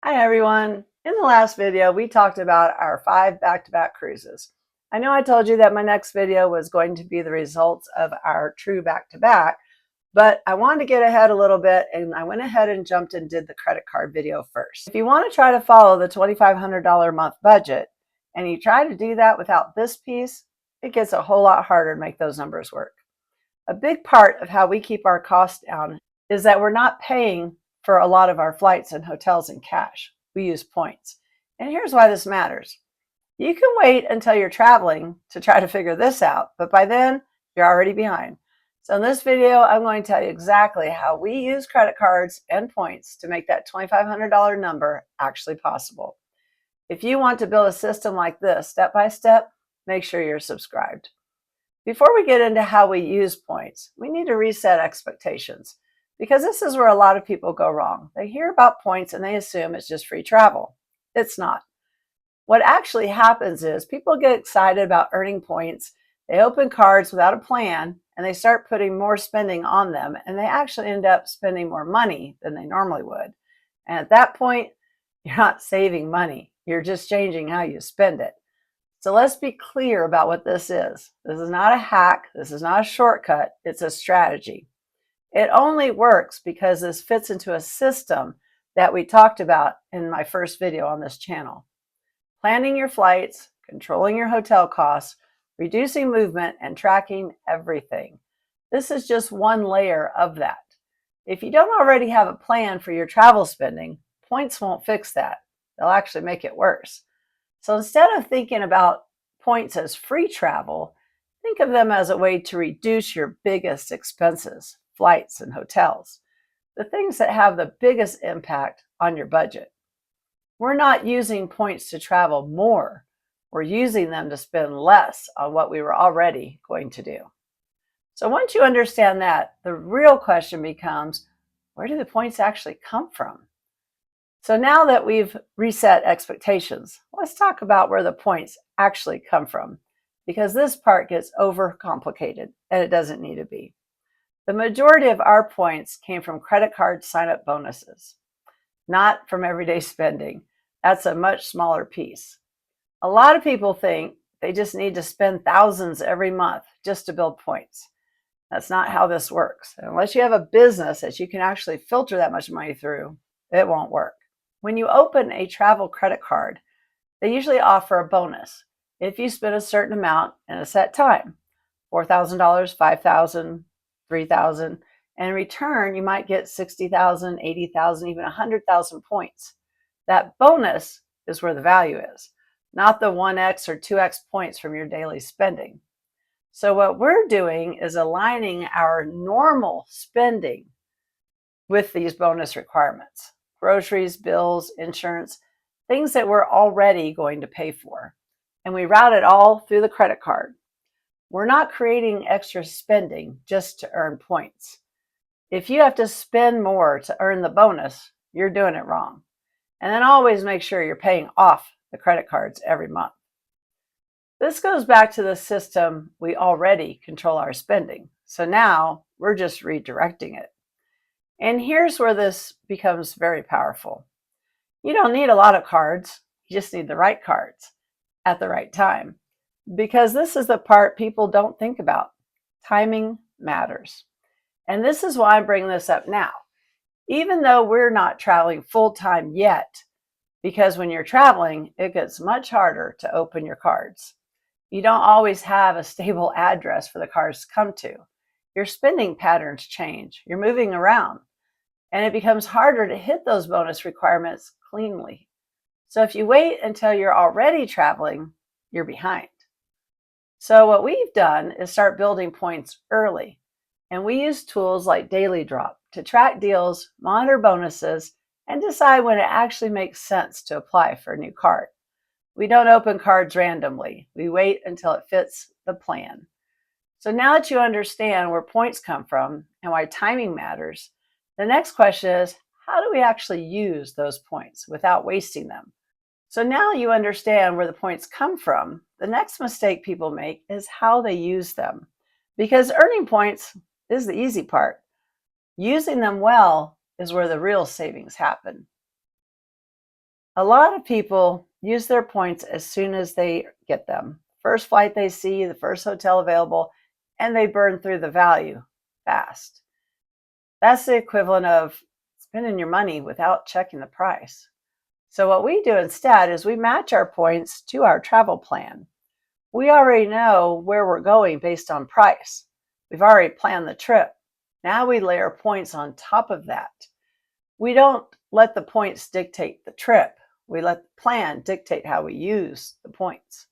Hi everyone. In the last video, we talked about our 5 back-to-back cruises. I know I told you that my next video was going to be the results of our true back-to-back, but I wanted to get ahead a little bit and I went ahead and jumped and did the credit card video first. If you want to try to follow the $2,500 a month budget and you try to do that without this piece, it gets a whole lot harder to make those numbers work. A big part of how we keep our costs down is that we're not paying for a lot of our flights and hotels in cash. We use points. And here's why this matters. You can wait until you're traveling to try to figure this out, but by then you're already behind. So in this video, I'm going to tell you exactly how we use credit cards and points to make that $2,500 number actually possible. If you want to build a system like this step by step, make sure you're subscribed. Before we get into how we use points, we need to reset expectations, because this is where a lot of people go wrong. They hear about points and they assume it's just free travel. It's not. What actually happens is people get excited about earning points, they open cards without a plan, and they start putting more spending on them, and they actually end up spending more money than they normally would. And at that point, you're not saving money. You're just changing how you spend it. So let's be clear about what this is. This is not a hack. This is not a shortcut. It's a strategy. It only works because this fits into a system that we talked about in my first video on this channel. Planning your flights, controlling your hotel costs, reducing movement, and tracking everything. This is just one layer of that. If you don't already have a plan for your travel spending, points won't fix that. They'll actually make it worse. So instead of thinking about points as free travel, think of them as a way to reduce your biggest expenses, flights and hotels, the things that have the biggest impact on your budget. We're not using points to travel more. We're using them to spend less on what we were already going to do. So once you understand that, the real question becomes, where do the points actually come from? So now that we've reset expectations, let's talk about where the points actually come from, because this part gets overcomplicated and it doesn't need to be. The majority of our points came from credit card sign-up bonuses, not from everyday spending. That's a much smaller piece. A lot of people think they just need to spend thousands every month just to build points. That's not how this works. Unless you have a business that you can actually filter that much money through, it won't work. When you open a travel credit card, they usually offer a bonus if you spend a certain amount in a set time, $4,000, $5,000, $3,000, and in return, you might get 60,000, 80,000, even 100,000 points. That bonus is where the value is, not the 1x or 2x points from your daily spending. So what we're doing is aligning our normal spending with these bonus requirements. Groceries, bills, insurance, things that we're already going to pay for. And we route it all through the credit card. We're not creating extra spending just to earn points. If you have to spend more to earn the bonus, you're doing it wrong. And then always make sure you're paying off the credit cards every month. This goes back to the system we already control our spending. So now we're just redirecting it. And here's where this becomes very powerful. You don't need a lot of cards. You just need the right cards at the right time. Because this is the part people don't think about. Timing matters. And this is why I'm bringing this up now. Even though we're not traveling full-time yet, because when you're traveling, it gets much harder to open your cards. You don't always have a stable address for the cards to come to. Your spending patterns change. You're moving around. And it becomes harder to hit those bonus requirements cleanly. So if you wait until you're already traveling, you're behind. So what we've done is start building points early. And we use tools like Daily Drop to track deals, monitor bonuses, and decide when it actually makes sense to apply for a new card. We don't open cards randomly. We wait until it fits the plan. So now that you understand where points come from and why timing matters, the next question is, how do we actually use those points without wasting them? So now you understand where the points come from. The next mistake people make is how they use them. Because earning points is the easy part. Using them well is where the real savings happen. A lot of people use their points as soon as they get them. First flight they see, the first hotel available, and they burn through the value fast. That's the equivalent of spending your money without checking the price. So what we do instead is we match our points to our travel plan. We already know where we're going based on price. We've already planned the trip. Now we layer points on top of that. We don't let the points dictate the trip. We let the plan dictate how we use the points.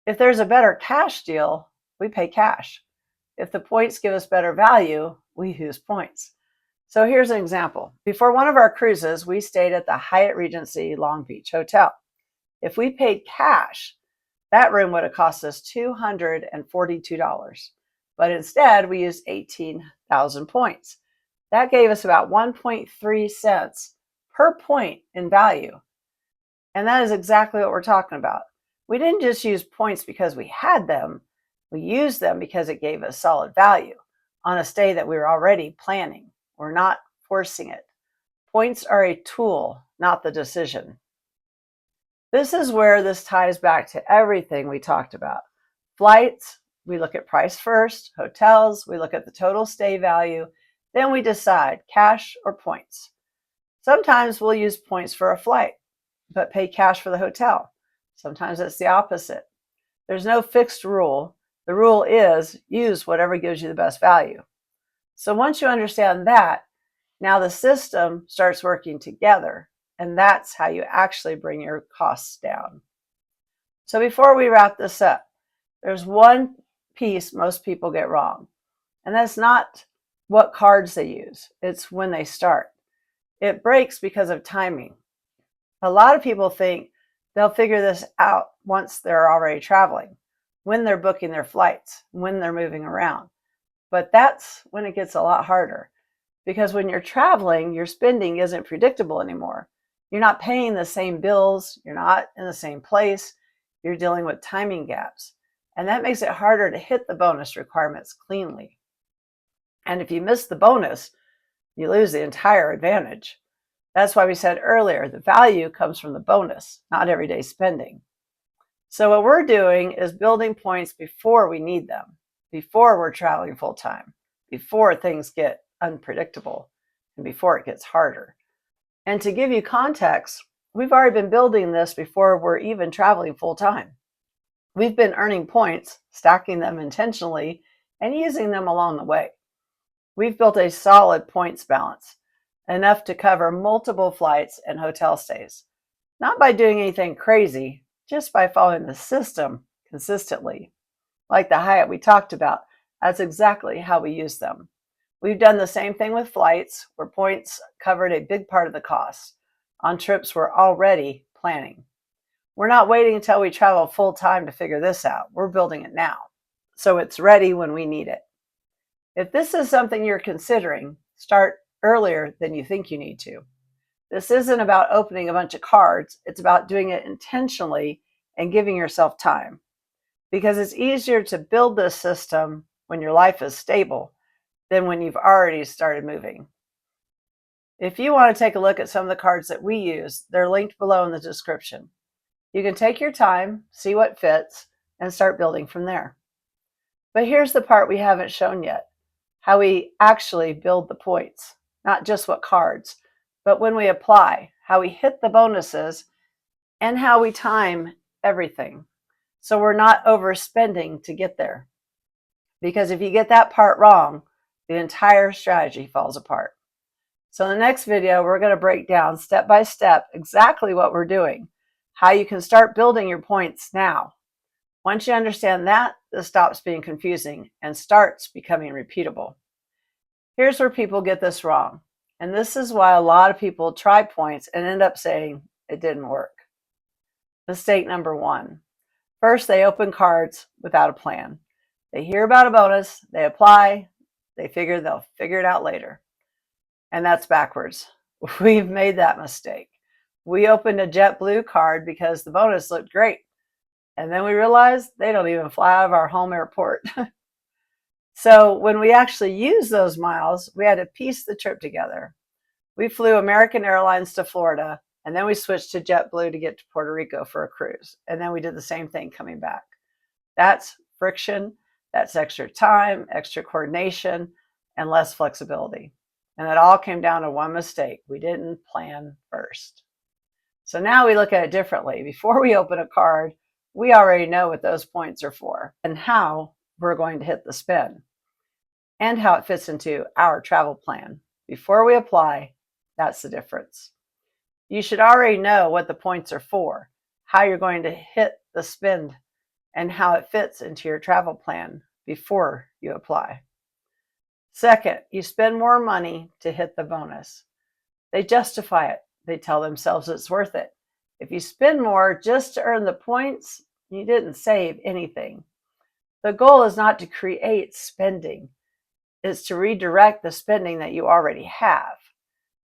If there's a better cash deal, we pay cash. If the points give us better value, we use points. So here's an example. Before one of our cruises, we stayed at the Hyatt Regency Long Beach Hotel. If we paid cash, that room would have cost us $242. But instead, we used 18,000 points. That gave us about 1.3 cents per point in value. And that is exactly what we're talking about. We didn't just use points because we had them. We used them because it gave us solid value on a stay that we were already planning. We're not forcing it. Points are a tool, not the decision. This is where this ties back to everything we talked about. Flights, we look at price first. Hotels, we look at the total stay value. Then we decide cash or points. Sometimes we'll use points for a flight, but pay cash for the hotel. Sometimes it's the opposite. There's no fixed rule. The rule is use whatever gives you the best value. So once you understand that, now the system starts working together, and that's how you actually bring your costs down. So before we wrap this up, there's one piece most people get wrong, and that's not what cards they use. It's when they start. It breaks because of timing. A lot of people think they'll figure this out once they're already traveling, when they're booking their flights, when they're moving around. But that's when it gets a lot harder, because when you're traveling, your spending isn't predictable anymore. You're not paying the same bills. You're not in the same place. You're dealing with timing gaps. And that makes it harder to hit the bonus requirements cleanly. And if you miss the bonus, you lose the entire advantage. That's why we said earlier, the value comes from the bonus, not everyday spending. So what we're doing is building points before we need them, before we're traveling full time, before things get unpredictable, and before it gets harder. And to give you context, we've already been building this before we're even traveling full time. We've been earning points, stacking them intentionally, and using them along the way. We've built a solid points balance, enough to cover multiple flights and hotel stays. Not by doing anything crazy, just by following the system consistently. Like the Hyatt we talked about, that's exactly how we use them. We've done the same thing with flights, where points covered a big part of the cost on trips we're already planning. We're not waiting until we travel full time to figure this out. We're building it now, so it's ready when we need it. If this is something you're considering, start earlier than you think you need to. This isn't about opening a bunch of cards. It's about doing it intentionally and giving yourself time, because it's easier to build this system when your life is stable than when you've already started moving. If you want to take a look at some of the cards that we use, they're linked below in the description. You can take your time, see what fits, and start building from there. But here's the part we haven't shown yet: how we actually build the points, not just what cards, but when we apply, how we hit the bonuses, and how we time everything, so we're not overspending to get there. Because if you get that part wrong, the entire strategy falls apart. So in the next video, we're going to break down step by step exactly what we're doing, how you can start building your points now. Once you understand that, this stops being confusing and starts becoming repeatable. Here's where people get this wrong, and this is why a lot of people try points and end up saying it didn't work. Mistake number one. First, they open cards without a plan. They hear about a bonus, they apply, they figure they'll figure it out later. And that's backwards. We've made that mistake. We opened a JetBlue card because the bonus looked great. And then we realized they don't even fly out of our home airport. So when we actually used those miles, we had to piece the trip together. We flew American Airlines to Florida, And then we switched to JetBlue to get to Puerto Rico for a cruise. And then we did the same thing coming back. That's friction. That's extra time, extra coordination, and less flexibility. And it all came down to one mistake. We didn't plan first. So now we look at it differently. Before we open a card, we already know what those points are for and how we're going to hit the spend and how it fits into our travel plan. Before we apply, that's the difference. You should already know what the points are for, how you're going to hit the spend, and how it fits into your travel plan before you apply. Second, you spend more money to hit the bonus. They justify it. They tell themselves it's worth it. If you spend more just to earn the points, you didn't save anything. The goal is not to create spending. It's to redirect the spending that you already have.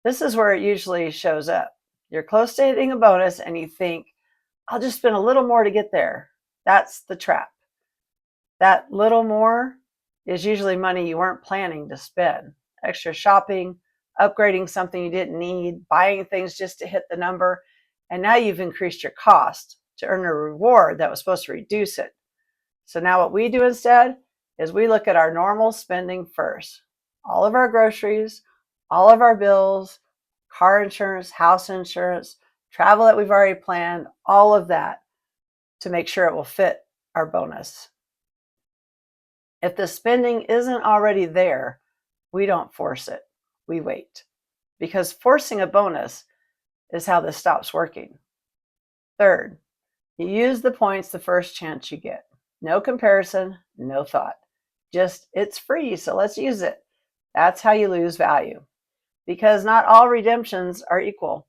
This is where it usually shows up. You're close to hitting a bonus and you think, I'll just spend a little more to get there. That's the trap. That little more is usually money you weren't planning to spend. Extra shopping, upgrading something you didn't need, buying things just to hit the number, and now you've increased your cost to earn a reward that was supposed to reduce it. So now what we do instead is we look at our normal spending first. All of our groceries, all of our bills, car insurance, house insurance, travel that we've already planned, all of that to make sure it will fit our bonus. If the spending isn't already there, we don't force it. We wait. Because forcing a bonus is how this stops working. Third, you use the points the first chance you get. No comparison, no thought. Just, it's free, so let's use it. That's how you lose value. Because not all redemptions are equal.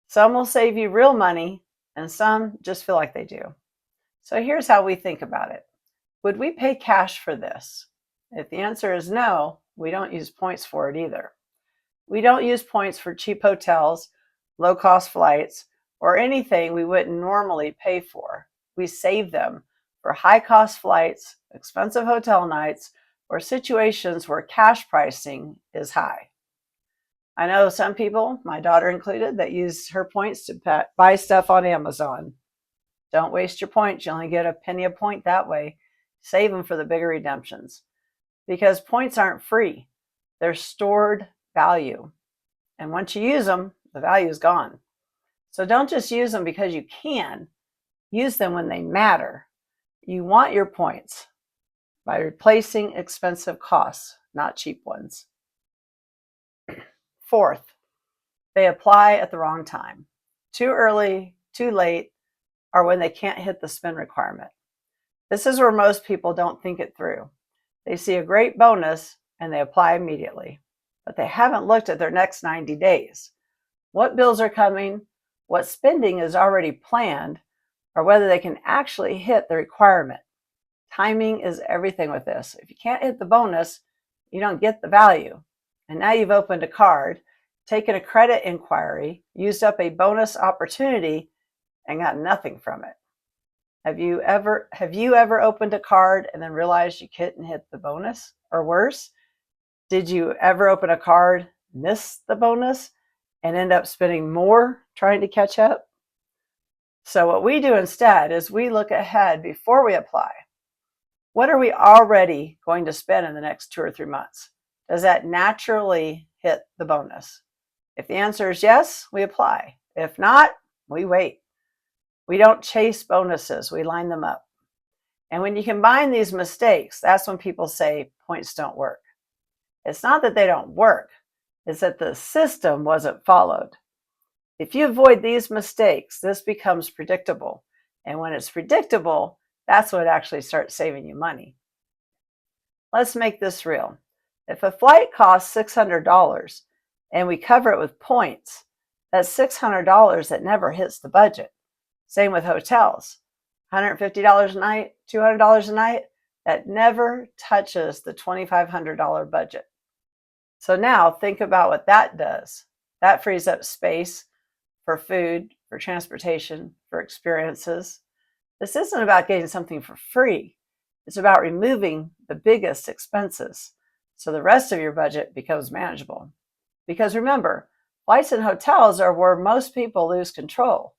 Some will save you real money, and some just feel like they do. So here's how we think about it. Would we pay cash for this? If the answer is no, we don't use points for it either. We don't use points for cheap hotels, low-cost flights, or anything we wouldn't normally pay for. We save them for high-cost flights, expensive hotel nights, or situations where cash pricing is high. I know some people, my daughter included, that use her points to buy stuff on Amazon. Don't waste your points. You only get a penny a point that way. Save them for the bigger redemptions. Because points aren't free. They're stored value. And once you use them, the value is gone. So don't just use them because you can. Use them when they matter. You want your points by replacing expensive costs, not cheap ones. Fourth, they apply at the wrong time. Too early, too late, or when they can't hit the spend requirement. This is where most people don't think it through. They see a great bonus and they apply immediately, but they haven't looked at their next 90 days. What bills are coming, what spending is already planned, or whether they can actually hit the requirement. Timing is everything with this. If you can't hit the bonus, you don't get the value. And now you've opened a card, taken a credit inquiry, used up a bonus opportunity, and got nothing from it. Have you ever opened a card and then realized you couldn't hit the bonus? Or worse, did you ever open a card, miss the bonus, and end up spending more trying to catch up? So what we do instead is we look ahead before we apply. What are we already going to spend in the next 2 or 3 months? Does that naturally hit the bonus? If the answer is yes, we apply. If not, we wait. We don't chase bonuses, we line them up. And when you combine these mistakes, that's when people say points don't work. It's not that they don't work, it's that the system wasn't followed. If you avoid these mistakes, this becomes predictable. And when it's predictable, that's when it actually starts saving you money. Let's make this real. If a flight costs $600 and we cover it with points, that's $600 that never hits the budget. Same with hotels. $150 a night, $200 a night, that never touches the $2,500 budget. So now think about what that does. That frees up space for food, for transportation, for experiences. This isn't about getting something for free. It's about removing the biggest expenses so the rest of your budget becomes manageable. Because remember, Flights and hotels are where most people lose control.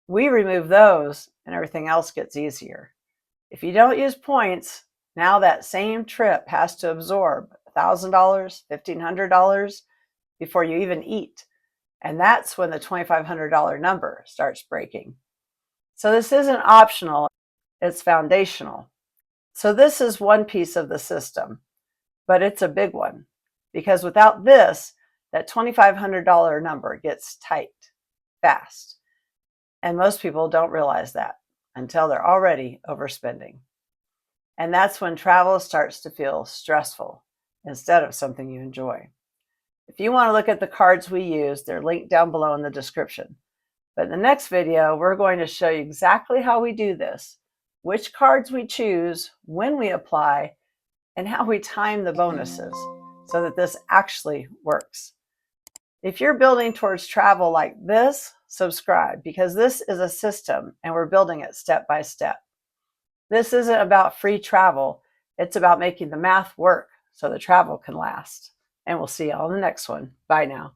We remove those and everything else gets easier. If you don't use points, now that same trip has to absorb $1,000, $1,500 before you even eat. And that's when the $2,500 number starts breaking. So this isn't optional, it's foundational. So this is one piece of the system, but it's a big one, because without this, that $2,500 number gets tight fast. And most people don't realize that until they're already overspending. And that's when travel starts to feel stressful instead of something you enjoy. If you want to look at the cards we use, they're linked down below in the description. But in the next video, we're going to show you exactly how we do this, which cards we choose, when we apply, and how we time the bonuses so that this actually works. If you're building towards travel like this, subscribe, because this is a system and we're building it step by step. This isn't about free travel. It's about making the math work so the travel can last. And we'll see you all in the next one. Bye now.